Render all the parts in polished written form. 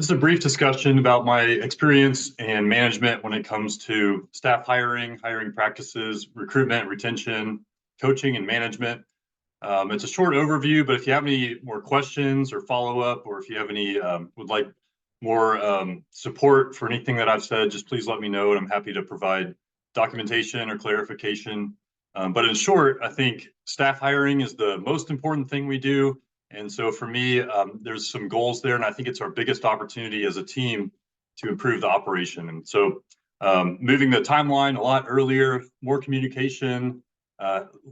This is a brief discussion about my experience and management when it comes to staff hiring, hiring practices, recruitment, retention, coaching, and management. It's a short overview, but if you have any more questions or follow-up, or if you have any would like more support for anything that I've said, just please let me know, and I'm happy to provide documentation or clarification. But in short, I think staff hiring is the most important thing we do. And so for me, there's some goals there, and I think it's our biggest opportunity as a team to improve the operation. And so moving the timeline a lot earlier, more communication,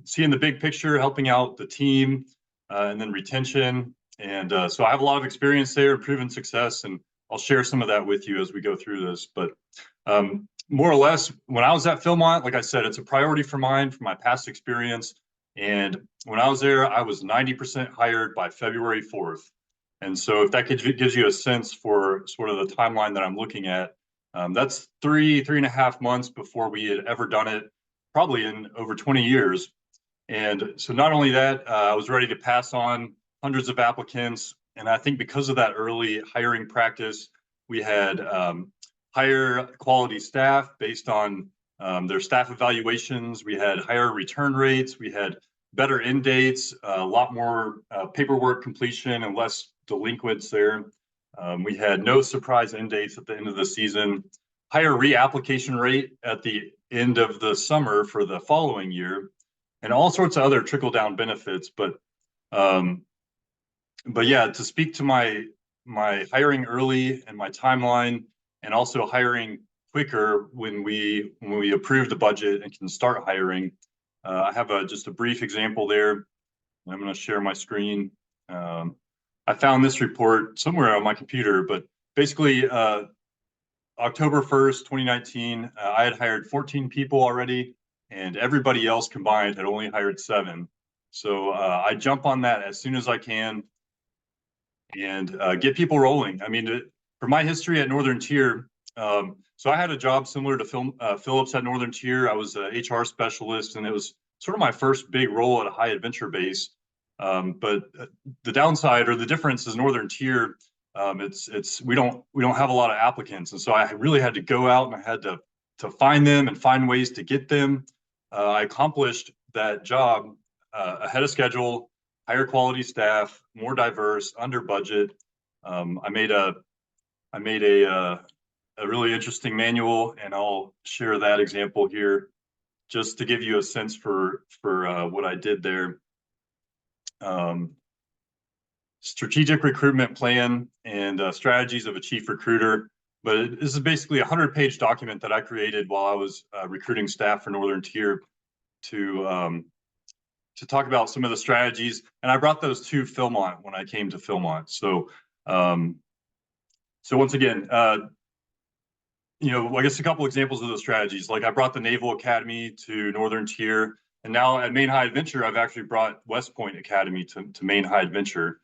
seeing the big picture, helping out the team, and then retention. And so I have a lot of experience there, proven success, and I'll share some of that with you as we go through this. But more or less, when I was at Philmont, like I said, it's a priority for mine, for my past experience. And when I was there, I was 90% hired by February 4th. And so if that gives you a sense for sort of the timeline that I'm looking at, that's three and a half months before we had ever done it, probably in over 20 years. And so not only that, I was ready to pass on hundreds of applicants. And I think because of that early hiring practice, we had higher quality staff based on their staff evaluations. We had higher return rates. We had better end dates, a lot more paperwork completion and less delinquents there. We had no surprise end dates at the end of the season, higher reapplication rate at the end of the summer for the following year, and all sorts of other trickle-down benefits. But yeah, to speak to my hiring early and my timeline, and also hiring quicker when we approve the budget and can start hiring. I have just a brief example there. I'm going to share my screen. I found this report somewhere on my computer, but basically October 1st, 2019, I had hired 14 people already, and everybody else combined had only hired 7. So I jump on that as soon as I can and get people rolling. I mean, for my history at Northern Tier, so I had a job similar to Phillips at Northern Tier. I was an HR specialist, and it was sort of my first big role at a high adventure base. But the downside or the difference is Northern Tier, we don't have a lot of applicants, and so I really had to go out and I had to find them and find ways to get them. I accomplished that job ahead of schedule, higher quality staff, more diverse, under budget. I made a really interesting manual, and I'll share that example here just to give you a sense for what I did there. Strategic recruitment plan and strategies of a chief recruiter. But this is basically a 100-page document that I created while I was recruiting staff for Northern Tier to talk about some of the strategies. And I brought those to Philmont when I came to Philmont. So once again, I guess a couple examples of those strategies. Like I brought the Naval Academy to Northern Tier, and now at Maine High Adventure, I've actually brought West Point Academy to Maine High Adventure.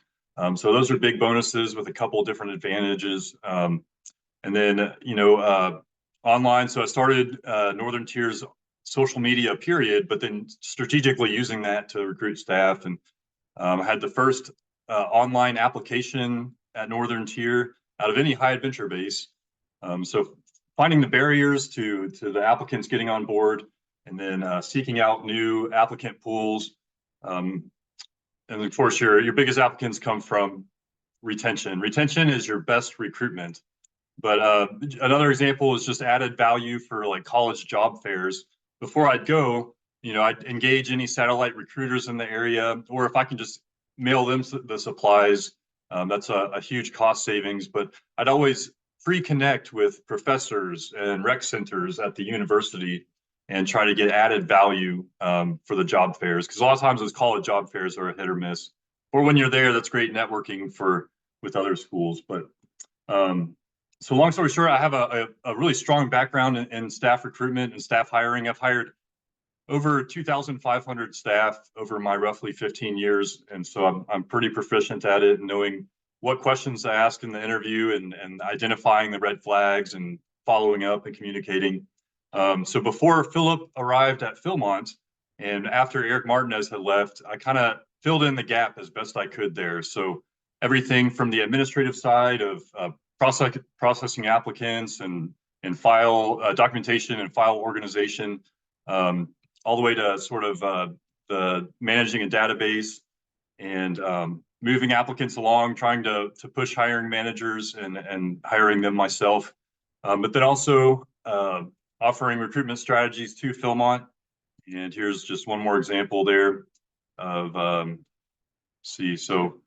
So those are big bonuses with a couple of different advantages. And then, online. So I started Northern Tier's social media period, but then strategically using that to recruit staff. And I had the first online application at Northern Tier out of any high adventure base. So finding the barriers to the applicants getting on board, and then seeking out new applicant pools. And of course, your biggest applicants come from retention. Retention is your best recruitment. But another example is just added value for like college job fairs. Before I'd go, I'd engage any satellite recruiters in the area, or if I can just mail them the supplies, that's a huge cost savings. But I'd always pre-connect with professors and rec centers at the university and try to get added value for the job fairs. Because a lot of times those college job fairs are a hit or miss. Or when you're there, that's great networking with other schools. But so long story short, I have a really strong background in staff recruitment and staff hiring. I've hired over 2,500 staff over my roughly 15 years. And so I'm pretty proficient at it, knowing what questions to ask in the interview and identifying the red flags and following up and communicating. So before Philip arrived at Philmont and after Eric Martinez had left, I kind of filled in the gap as best I could there. So everything from the administrative side of processing applicants and file documentation and file organization, all the way to sort of the managing a database and moving applicants along, trying to push hiring managers and hiring them myself. But then also offering recruitment strategies to Philmont. And here's just one more example there of, so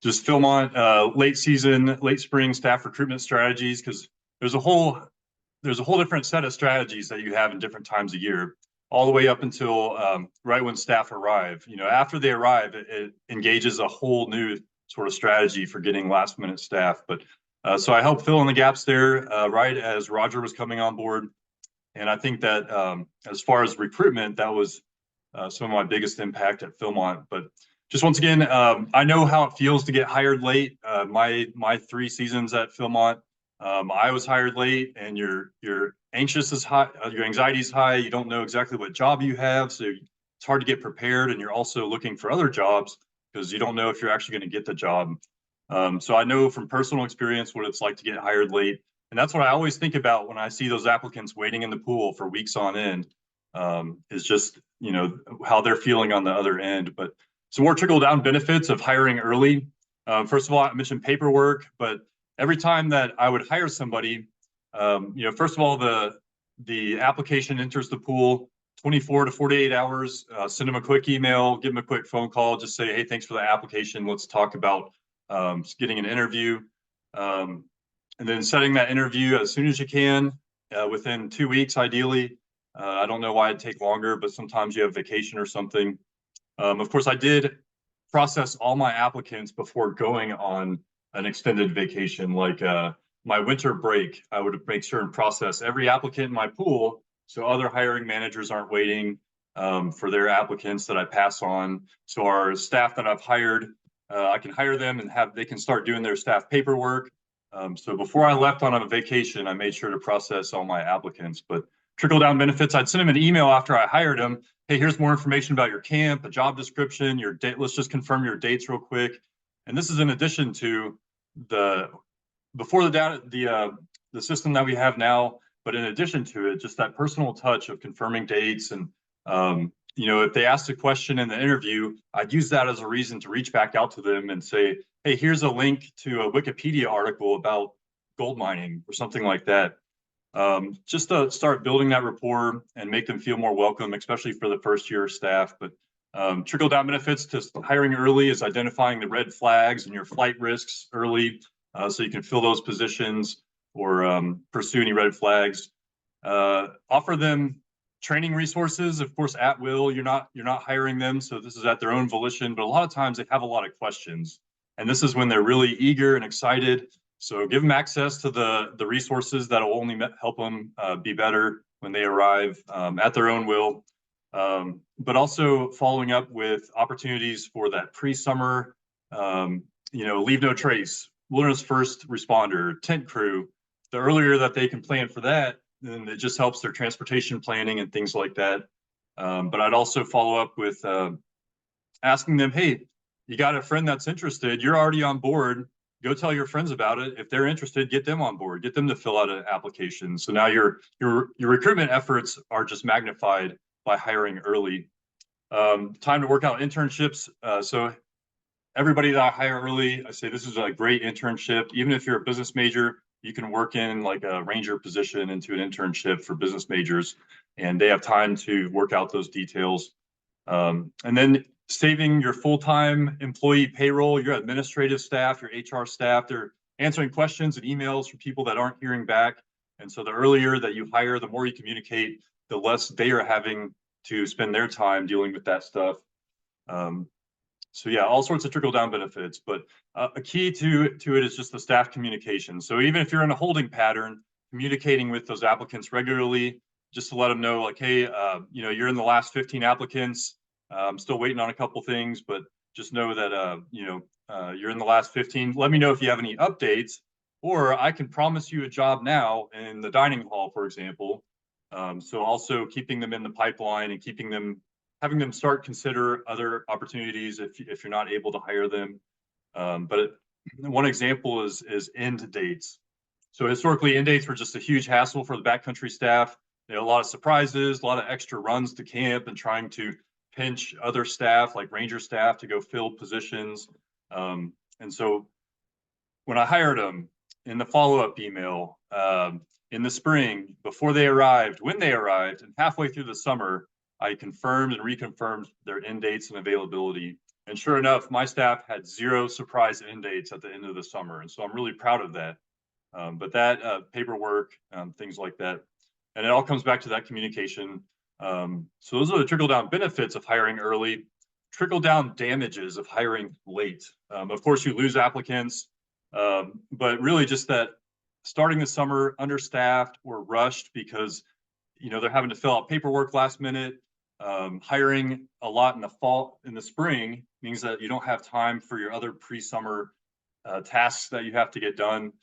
just Philmont late season, late spring staff recruitment strategies, because there's a whole different set of strategies that you have in different times of year, all the way up until right when staff arrive. After they arrive, it engages a whole new sort of strategy for getting last minute staff. But so I helped fill in the gaps there right as Roger was coming on board. And I think that as far as recruitment, that was some of my biggest impact at Philmont. But just once again, I know how it feels to get hired late. My 3 seasons at Philmont, I was hired late, and you're anxious is high, your anxiety is high. You don't know exactly what job you have, so it's hard to get prepared. And you're also looking for other jobs because you don't know if you're actually going to get the job. So I know from personal experience what it's like to get hired late. And that's what I always think about when I see those applicants waiting in the pool for weeks on end, is just, how they're feeling on the other end. But some more trickle down benefits of hiring early. First of all, I mentioned paperwork, but every time that I would hire somebody, first of all, the application enters the pool 24 to 48 hours, send them a quick email, give them a quick phone call, just say, hey, thanks for the application. Let's talk about getting an interview. And then setting that interview as soon as you can, within 2 weeks, ideally. I don't know why it'd take longer, but sometimes you have vacation or something. Of course, I did process all my applicants before going on an extended vacation, like my winter break. I would make sure and process every applicant in my pool so other hiring managers aren't waiting for their applicants that I pass on. So our staff that I've hired, I can hire them and they can start doing their staff paperwork. So before I left on a vacation, I made sure to process all my applicants. But trickle down benefits, I'd send them an email after I hired them. Hey, here's more information about your camp, a job description, your date. Let's just confirm your dates real quick. And this is in addition to before the data, the system that we have now, but in addition to it, just that personal touch of confirming dates. And if they asked a question in the interview, I'd use that as a reason to reach back out to them and say, hey, here's a link to a Wikipedia article about gold mining or something like that. Just to start building that rapport and make them feel more welcome, especially for the first year staff. But trickle down benefits to hiring early is identifying the red flags and your flight risks early, so you can fill those positions or pursue any red flags. Offer them training resources, of course, at will. You're not hiring them, so this is at their own volition. But a lot of times they have a lot of questions, and this is when they're really eager and excited. So give them access to the resources that will only help them be better when they arrive at their own will. But also following up with opportunities for that pre-summer, leave no trace, wilderness first responder, tent crew. The earlier that they can plan for that, then it just helps their transportation planning and things like that. But I'd also follow up with asking them, hey, you got a friend that's interested, you're already on board, go tell your friends about it. If they're interested, get them on board, get them to fill out an application. So now your recruitment efforts are just magnified by hiring early. Time to work out internships. So everybody that I hire early, I say this is a great internship. Even if you're a business major, you can work in like a ranger position into an internship for business majors, and they have time to work out those details. And then saving your full-time employee payroll, your administrative staff, your HR staff, they're answering questions and emails from people that aren't hearing back. And so the earlier that you hire, the more you communicate, the less they are having to spend their time dealing with that stuff. So yeah, all sorts of trickle down benefits, but a key to it is just the staff communication. So even if you're in a holding pattern, communicating with those applicants regularly, just to let them know, like, hey, you're in the last 15 applicants. I'm still waiting on a couple things, but just know that you're in the last 15. Let me know if you have any updates, or I can promise you a job now in the dining hall, for example. So also keeping them in the pipeline and having them consider other opportunities if you're not able to hire them. But one example is end dates. So historically, end dates were just a huge hassle for the backcountry staff. A lot of surprises, a lot of extra runs to camp, and trying to pinch other staff like ranger staff to go fill positions. And so when I hired them in the follow-up email in the spring, before they arrived, when they arrived, and halfway through the summer, I confirmed and reconfirmed their end dates and availability. And sure enough, my staff had 0 surprise end dates at the end of the summer. And so I'm really proud of that. But that paperwork, things like that, and it all comes back to that communication. So those are the trickle-down benefits of hiring early. Trickle-down damages of hiring late. Of course, you lose applicants, but really just that starting the summer understaffed or rushed because they're having to fill out paperwork last minute. Hiring a lot in the fall, in the spring, means that you don't have time for your other pre-summer tasks that you have to get done.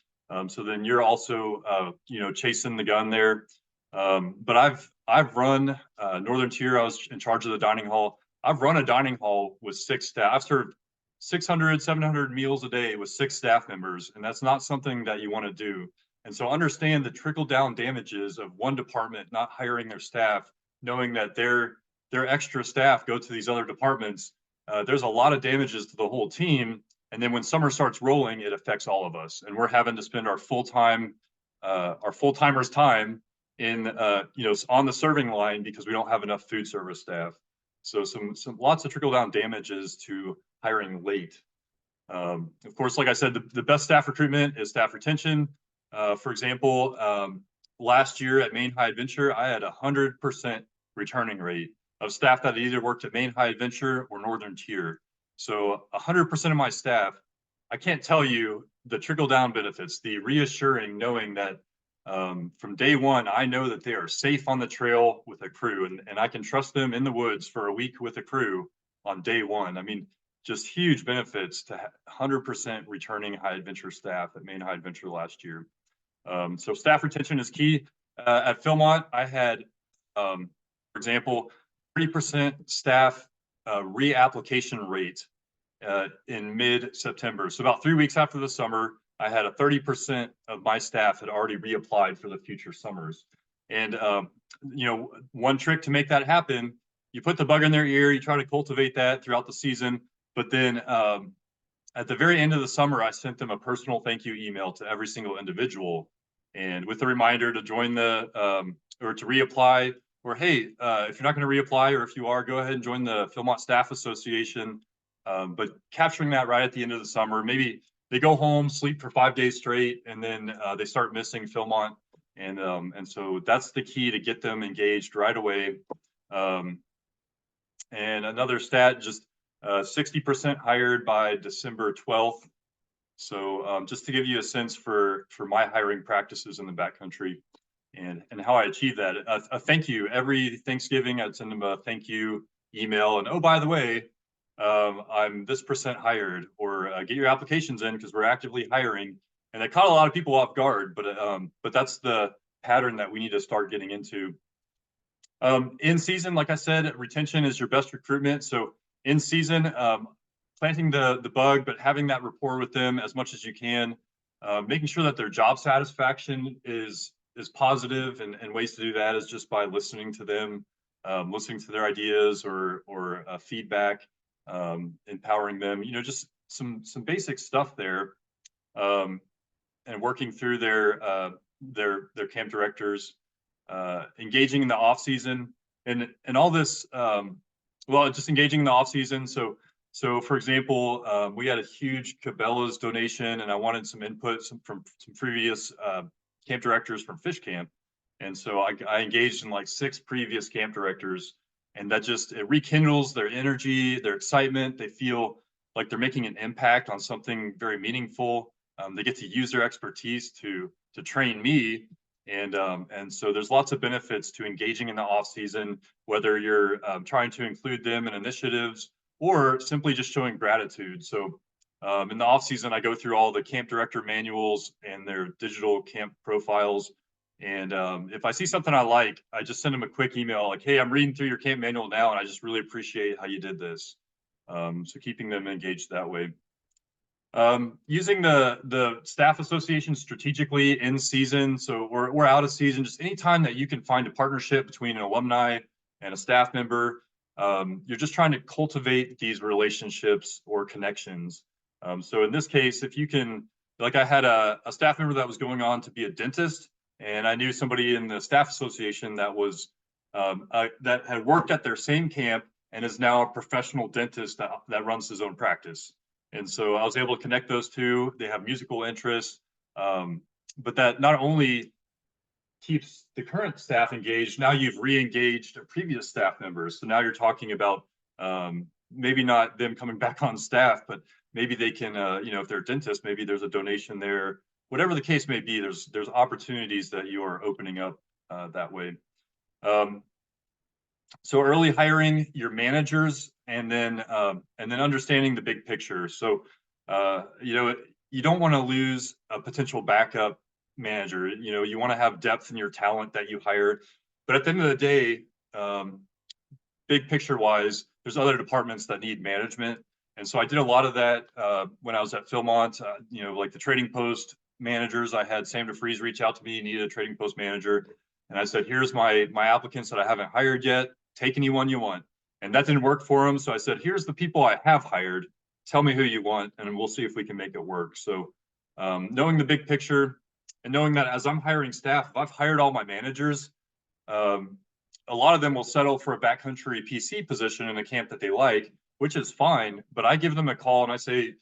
So then you're also, chasing the gun there. But I've run Northern Tier. I was in charge of the dining hall. I've run a dining hall with 6 staff. I've served 600, 700 meals a day with 6 staff members, and that's not something that you want to do. And so understand the trickle down damages of one department not hiring their staff, knowing that their extra staff go to these other departments. There's a lot of damages to the whole team. And then when summer starts rolling, it affects all of us, and we're having to spend our full-timers' time in, on the serving line because we don't have enough food service staff. So some lots of trickle-down damages to hiring late. Of course, like I said, the best staff recruitment is staff retention. For example, last year at Maine High Adventure, I had 100% returning rate of staff that either worked at Maine High Adventure or Northern Tier. So 100% of my staff, I can't tell you the trickle-down benefits, the reassuring knowing that from day one, I know that they are safe on the trail with a crew, and I can trust them in the woods for a week with a crew on day one. I mean, just huge benefits to 100% returning High Adventure staff at Maine High Adventure last year. So staff retention is key. At Philmont, I had, for example, 30% staff reapplication rate in mid-September. So about 3 weeks after the summer, I had 30% of my staff had already reapplied for the future summers. And one trick to make that happen, you put the bug in their ear, you try to cultivate that throughout the season, but then at the very end of the summer, I sent them a personal thank you email to every single individual, and with a reminder to join the or to reapply, or hey, if you're not going to reapply, or if you are, go ahead and join the Philmont Staff Association. But capturing that right at the end of the summer, maybe they go home, sleep for 5 days straight, and then they start missing Philmont, and so that's the key to get them engaged right away. And another stat, just 60% hired by December 12th. So just to give you a sense for my hiring practices in the backcountry and how I achieve that. A thank you every Thanksgiving. I'd send them a thank you email, and oh, by the way, I'm this percent hired, or get your applications in because we're actively hiring. And it caught a lot of people off guard, but that's the pattern that we need to start getting into. In season, like I said, retention is your best recruitment. So in season, planting the bug, but having that rapport with them as much as you can, making sure that their job satisfaction is positive, and ways to do that is just by listening to them, listening to their ideas or feedback, empowering them, just some basic stuff there, and working through their camp directors, engaging in the off season, and all this. Just engaging in the off season. So for example, we had a huge Cabela's donation, and I wanted some input from some previous camp directors from Fish Camp, and so I engaged in like 6 previous camp directors, and that just, it rekindles their energy, their excitement. They feel like they're making an impact on something very meaningful. They get to use their expertise to train me. And so there's lots of benefits to engaging in the off season, whether you're trying to include them in initiatives or simply just showing gratitude. So in the off season, I go through all the camp director manuals and their digital camp profiles. And if I see something I like, I just send them a quick email like, hey, I'm reading through your camp manual now, and I just really appreciate how you did this. So keeping them engaged that way. Using the staff association strategically in season. So we're out of season. Just anytime that you can find a partnership between an alumni and a staff member, you're just trying to cultivate these relationships or connections. So in this case, if you can, like I had a staff member that was going on to be a dentist, and I knew somebody in the staff association that was that had worked at their same camp and is now a professional dentist that runs his own practice. And so I was able to connect those two. They have musical interests, but that not only keeps the current staff engaged, now you've re-engaged previous staff members. So now you're talking about maybe not them coming back on staff, but maybe they can, if they're a dentist, maybe there's a donation there. Whatever the case may be, there's opportunities that you are opening up that way. So early hiring your managers, and then understanding the big picture. So you don't want to lose a potential backup manager. You want to have depth in your talent that you hire, but at the end of the day, big picture wise, there's other departments that need management. And so I did a lot of that when I was at Philmont. Like the trading post managers, I had Sam DeFries reach out to me, needed a trading post manager, and I said, here's my applicants that I haven't hired yet. Take anyone you want. And that didn't work for him. So I said, here's the people I have hired. Tell me who you want, and we'll see if we can make it work. So knowing the big picture and knowing that as I'm hiring staff, if I've hired all my managers, a lot of them will settle for a backcountry PC position in a camp that they like, which is fine. But I give them a call and I say,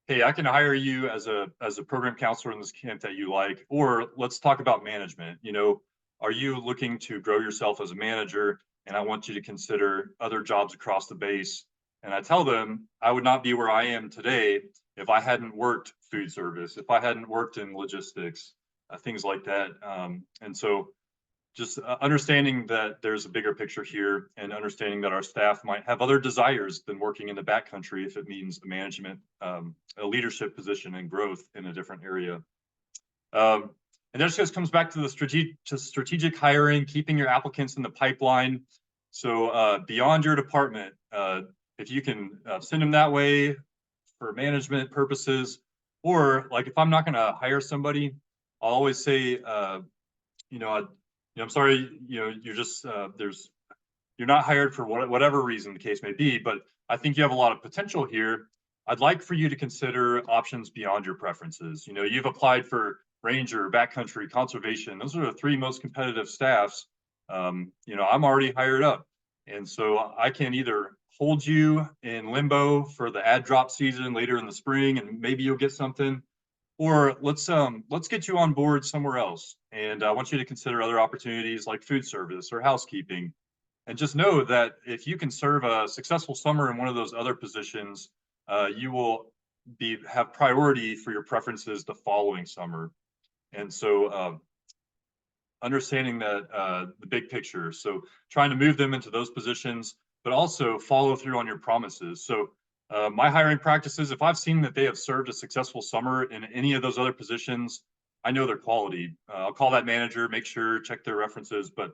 hey, I can hire you as a program counselor in this camp that you like, or let's talk about management. Are you looking to grow yourself as a manager? And I want you to consider other jobs across the base. And I tell them I would not be where I am today if I hadn't worked food service, if I hadn't worked in logistics, things like that. And so just understanding that there's a bigger picture here, and understanding that our staff might have other desires than working in the backcountry if it means a management, a leadership position and growth in a different area. And that just comes back to the strategic hiring, keeping your applicants in the pipeline. So beyond your department, if you can send them that way for management purposes, or like if I'm not going to hire somebody, I'll always say, I'm sorry, you're just you're not hired for whatever reason the case may be, but I think you have a lot of potential here. I'd like for you to consider options beyond your preferences. You've applied for ranger, backcountry, conservation. Those are the three most competitive staffs. I'm already hired up. And so I can either hold you in limbo for the ad drop season later in the spring, and maybe you'll get something, or let's get you on board somewhere else. And I want you to consider other opportunities like food service or housekeeping. And just know that if you can serve a successful summer in one of those other positions, you will have priority for your preferences the following summer. And so understanding that the big picture, so trying to move them into those positions, but also follow through on your promises. So my hiring practices, if I've seen that they have served a successful summer in any of those other positions, I know their quality. I'll call that manager, make sure, check their references, but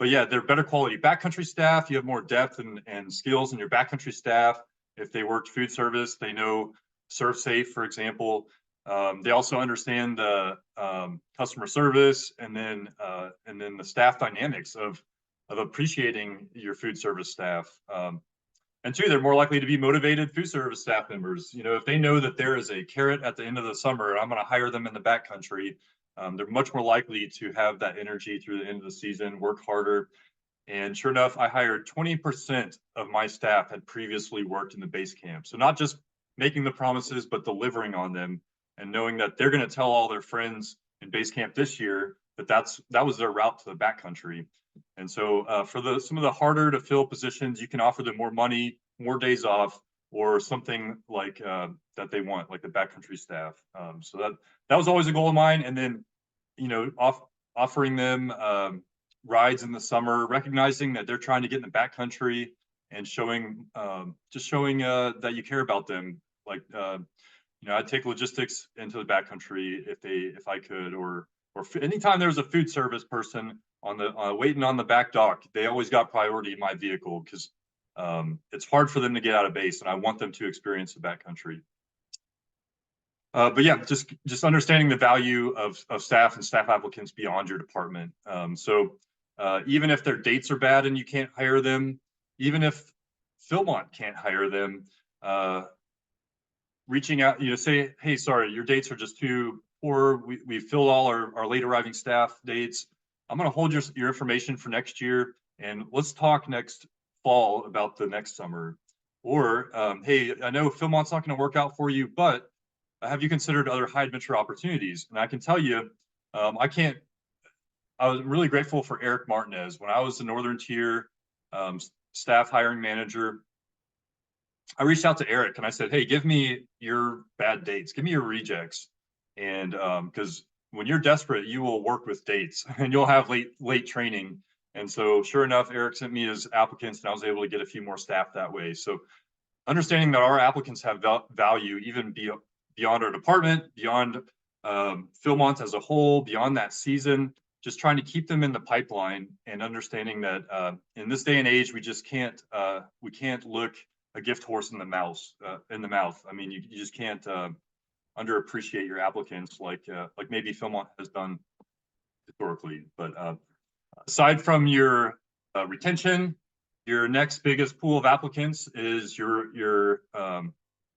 yeah, they're better quality. Backcountry staff, you have more depth and skills in your backcountry staff. If they worked food service, they know Serve Safe, for example. They also understand the customer service, and then the staff dynamics of appreciating your food service staff. And two, they're more likely to be motivated food service staff members. If they know that there is a carrot at the end of the summer, I'm going to hire them in the backcountry. They're much more likely to have that energy through the end of the season, work harder. And sure enough, I hired 20% of my staff had previously worked in the base camp. So not just making the promises, but delivering on them, and knowing that they're going to tell all their friends in base camp this year that that was their route to the backcountry. And so for some of the harder to fill positions, you can offer them more money, more days off, or something like that they want, like the backcountry staff. So that was always a goal of mine. And then, offering them rides in the summer, recognizing that they're trying to get in the backcountry, and showing that you care about them. Like, I'd take logistics into the backcountry if I could, or anytime there was a food service person on the waiting on the back dock, they always got priority in my vehicle, because it's hard for them to get out of base, and I want them to experience the backcountry. But yeah, just understanding the value of staff and staff applicants beyond your department. So even if their dates are bad and you can't hire them, even if Philmont can't hire them, reaching out, say, hey, sorry, your dates are just too poor. We filled all our late arriving staff dates. I'm going to hold your information for next year, and let's talk next fall about the next summer. Or, hey, I know Philmont's not going to work out for you, but have you considered other high adventure opportunities? And I can tell you, I was really grateful for Eric Martinez. When I was the Northern Tier staff hiring manager, I reached out to Eric and I said, hey, give me your bad dates, give me your rejects. And because when you're desperate, you will work with dates and you'll have late training. And so sure enough, Eric sent me his applicants and I was able to get a few more staff that way. So understanding that our applicants have value even beyond our department, beyond Philmont as a whole, beyond that season, just trying to keep them in the pipeline and understanding that in this day and age, we just can't look a gift horse in the mouth. I mean, you just can't underappreciate your applicants like maybe Philmont has done historically. But aside from your retention, your next biggest pool of applicants is your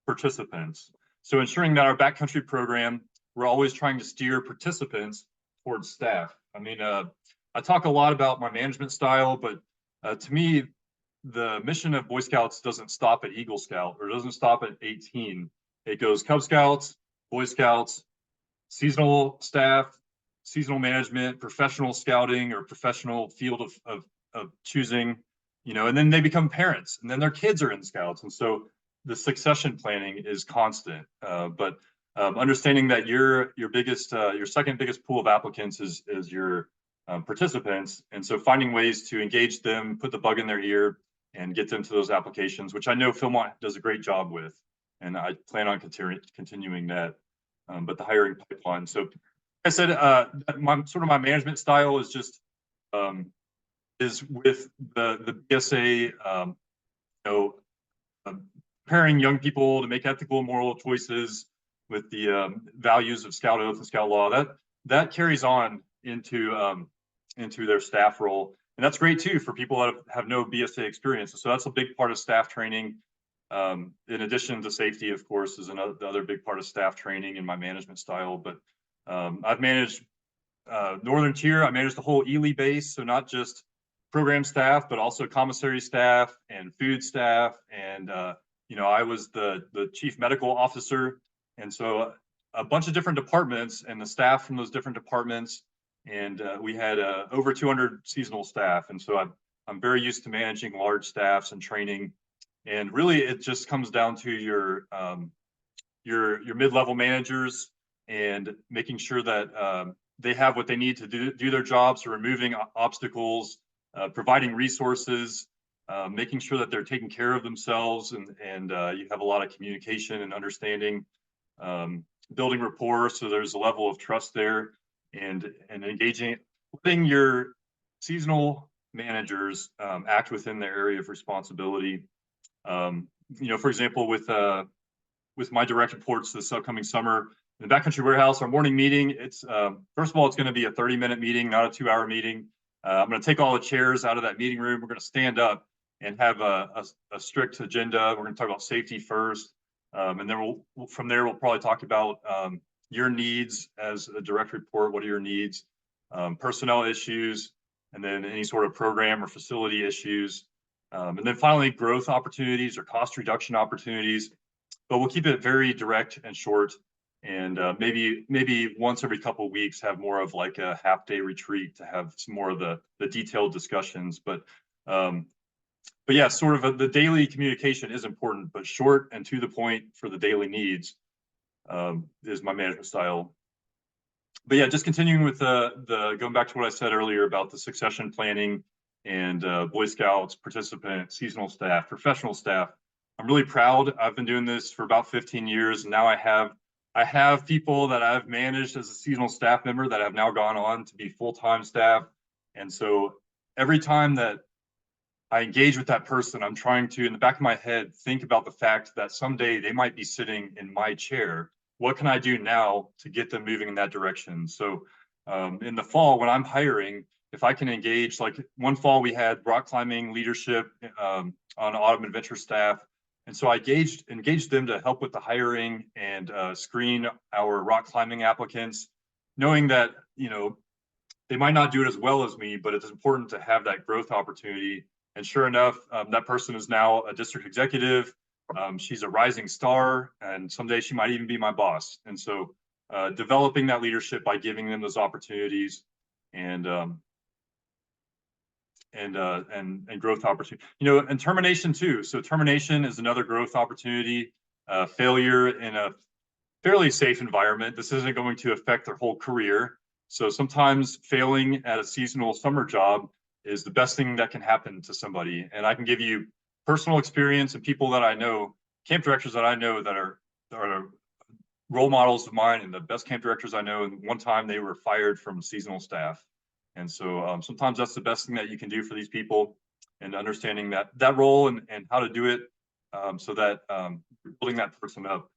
participants. So ensuring that our backcountry program, we're always trying to steer participants towards staff. I mean, I talk a lot about my management style, but to me, the mission of Boy Scouts doesn't stop at Eagle Scout or doesn't stop at 18. It goes Cub Scouts, Boy Scouts, seasonal staff, seasonal management, professional scouting, or professional field of choosing, and then they become parents, and then their kids are in Scouts. And so the succession planning is constant. But understanding that your second biggest pool of applicants is your participants. And so finding ways to engage them, put the bug in their ear, and get them to those applications, which I know Philmont does a great job with. And I plan on continuing that. But the hiring pipeline. So like I said, my management style is just is with the BSA, preparing young people to make ethical and moral choices with the values of Scout Oath and Scout Law. That carries on into their staff role, and that's great too for people that have no BSA experience. So that's a big part of staff training. In addition to safety, of course, is the other big part of staff training in my management style. But I've managed Northern Tier. I managed the whole Ely base, so not just program staff, but also commissary staff and food staff. And I was the chief medical officer, and so a bunch of different departments and the staff from those different departments. And we had over 200 seasonal staff, and so I'm very used to managing large staffs and training. And really, it just comes down to your mid-level managers and making sure that they have what they need to do their jobs, so removing obstacles, providing resources, making sure that they're taking care of themselves, and you have a lot of communication and understanding, building rapport, so there's a level of trust there, and engaging, letting your seasonal managers act within their area of responsibility. For example, with my direct reports this upcoming summer in the Backcountry Warehouse, our morning meeting, it's first of all, it's going to be a 30-minute meeting, not a 2-hour meeting. I'm going to take all the chairs out of that meeting room. We're going to stand up and have a strict agenda. We're going to talk about safety first, and then from there we'll probably talk about your needs as a direct report. What are your needs? Personnel issues, and then any sort of program or facility issues. And then finally, growth opportunities or cost reduction opportunities. But we'll keep it very direct and short, and maybe once every couple of weeks have more of like a half-day retreat to have some more of the detailed discussions. But yeah, sort of the daily communication is important, but short and to the point for the daily needs is my management style. But yeah, just continuing with going back to what I said earlier about the succession planning and Boy Scouts, participant, seasonal staff, professional staff. I'm really proud. I've been doing this for about 15 years. And now I have people that I've managed as a seasonal staff member that have now gone on to be full-time staff. And so every time that I engage with that person. I'm trying to, in the back of my head, think about the fact that someday they might be sitting in my chair. What can I do now to get them moving in that direction? So in the fall, when I'm hiring, if I can engage, like one fall we had rock climbing leadership on autumn adventure staff. And so I engaged them to help with the hiring and screen our rock climbing applicants, knowing that, they might not do it as well as me, but it's important to have that growth opportunity. And sure enough, that person is now a district executive. She's a rising star, and someday she might even be my boss. And so developing that leadership by giving them those opportunities and growth opportunity, and termination too. So termination is another growth opportunity. Failure in a fairly safe environment. This isn't going to affect their whole career. So sometimes failing at a seasonal summer job is the best thing that can happen to somebody. And I can give you personal experience and people that I know, camp directors that I know that are role models of mine and the best camp directors I know. And one time they were fired from seasonal staff. And so sometimes that's the best thing that you can do for these people, and understanding that role and how to do it, so that building that person up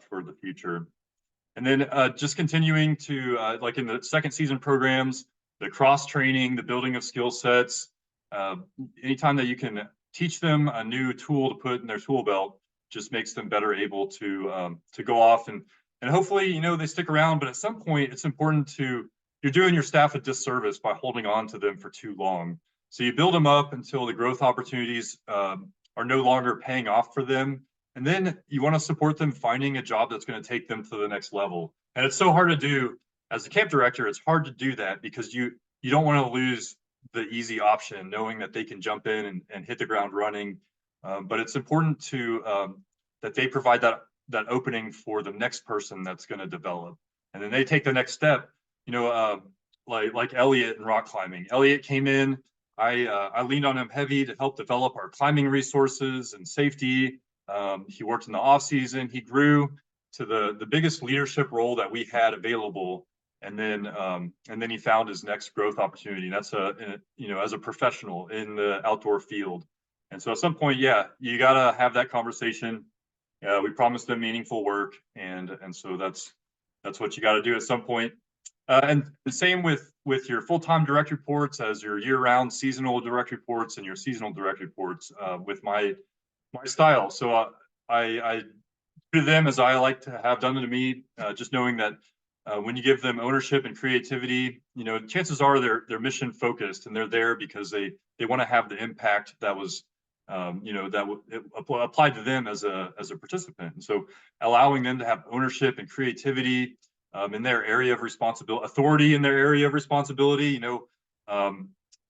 for the future. And then just continuing to, like in the second season programs, the cross training, the building of skill sets, anytime that you can teach them a new tool to put in their tool belt, just makes them better able to go off and hopefully, they stick around. But at some point, it's important you're doing your staff a disservice by holding on to them for too long. So you build them up until the growth opportunities are no longer paying off for them. And then you want to support them finding a job that's going to take them to the next level. And it's so hard to do as a camp director. It's hard to do that because you don't want to lose the easy option, knowing that they can jump in and hit the ground running. But it's important to that they provide that opening for the next person that's going to develop, and then they take the next step. Like Elliot in rock climbing. Elliot came in. I leaned on him heavy to help develop our climbing resources and safety. He worked in the off season. He grew to the biggest leadership role that we had available, and then he found his next growth opportunity. And that's as a professional in the outdoor field. And so at some point, you gotta have that conversation. We promised them meaningful work, and so that's what you got to do at some point. And the same with your full-time direct reports as your year-round seasonal direct reports and your seasonal direct reports with my style. So I do them as I like to have done to me, just knowing that when you give them ownership and creativity, chances are they're mission focused, and they're there because they want to have the impact that was applied to them as a participant. And so allowing them to have ownership and creativity in their area of responsibility, authority in their area of responsibility,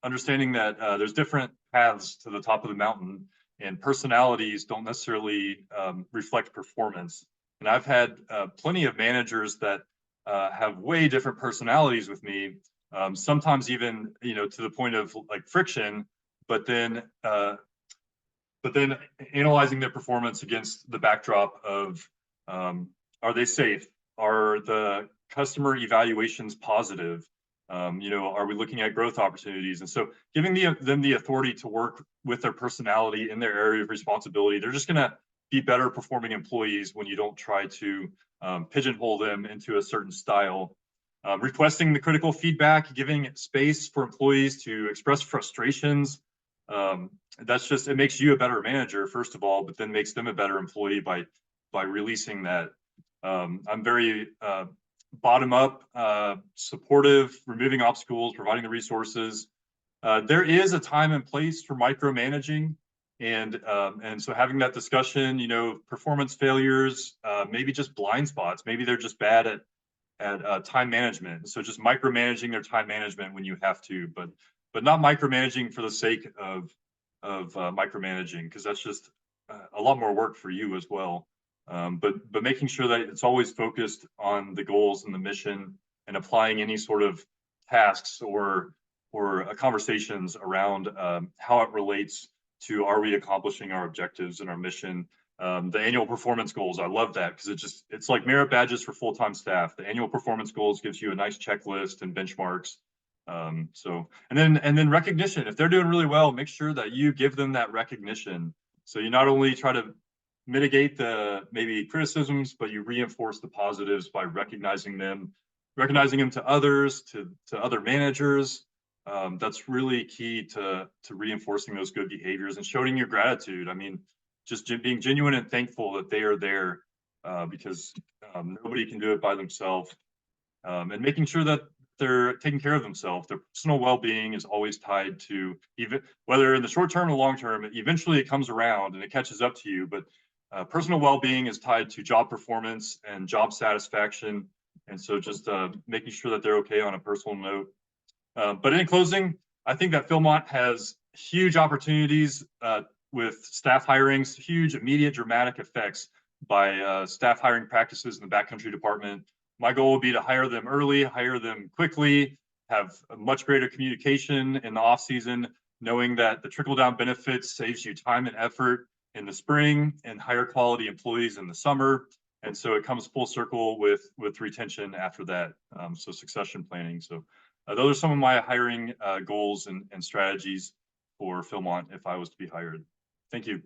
understanding that there's different paths to the top of the mountain, and personalities don't necessarily reflect performance. And I've had plenty of managers that have way different personalities with me, sometimes even, to the point of like friction, but then analyzing their performance against the backdrop of, are they safe? Are the customer evaluations positive? Are we looking at growth opportunities? And so giving them the authority to work with their personality in their area of responsibility, they're just going to be better performing employees when you don't try to pigeonhole them into a certain style. Requesting the critical feedback, giving space for employees to express frustrations. It makes you a better manager, first of all, but then makes them a better employee by releasing that. I'm very bottom up, supportive, removing obstacles, providing the resources. There is a time and place for micromanaging, and so having that discussion, performance failures, maybe just blind spots, maybe they're just bad at time management. So just micromanaging their time management when you have to, but not micromanaging for the sake of micromanaging, because that's just a lot more work for you as well. But making sure that it's always focused on the goals and the mission, and applying any sort of tasks or conversations around how it relates to, are we accomplishing our objectives and our mission. The annual performance goals, I love that, because it's like merit badges for full-time staff. The annual performance goals gives you a nice checklist and benchmarks. And then recognition. If they're doing really well, make sure that you give them that recognition. So you not only try to mitigate the maybe criticisms, but you reinforce the positives by recognizing them to others, to other managers. That's really key to reinforcing those good behaviors and showing your gratitude. I mean, just being genuine and thankful that they are there, because nobody can do it by themselves, and making sure that they're taking care of themselves. Their personal well-being is always tied to, even whether in the short term or long term, eventually it comes around and it catches up to you. But personal well-being is tied to job performance and job satisfaction. And so just making sure that they're okay on a personal note. But in closing, I think that Philmont has huge opportunities with staff hirings, huge immediate dramatic effects by staff hiring practices in the backcountry department. My goal would be to hire them early, hire them quickly, have a much greater communication in the off season, knowing that the trickle down benefits saves you time and effort in the spring and higher quality employees in the summer. And so it comes full circle with retention after that. So succession planning. So those are some of my hiring goals and strategies for Philmont if I was to be hired. Thank you.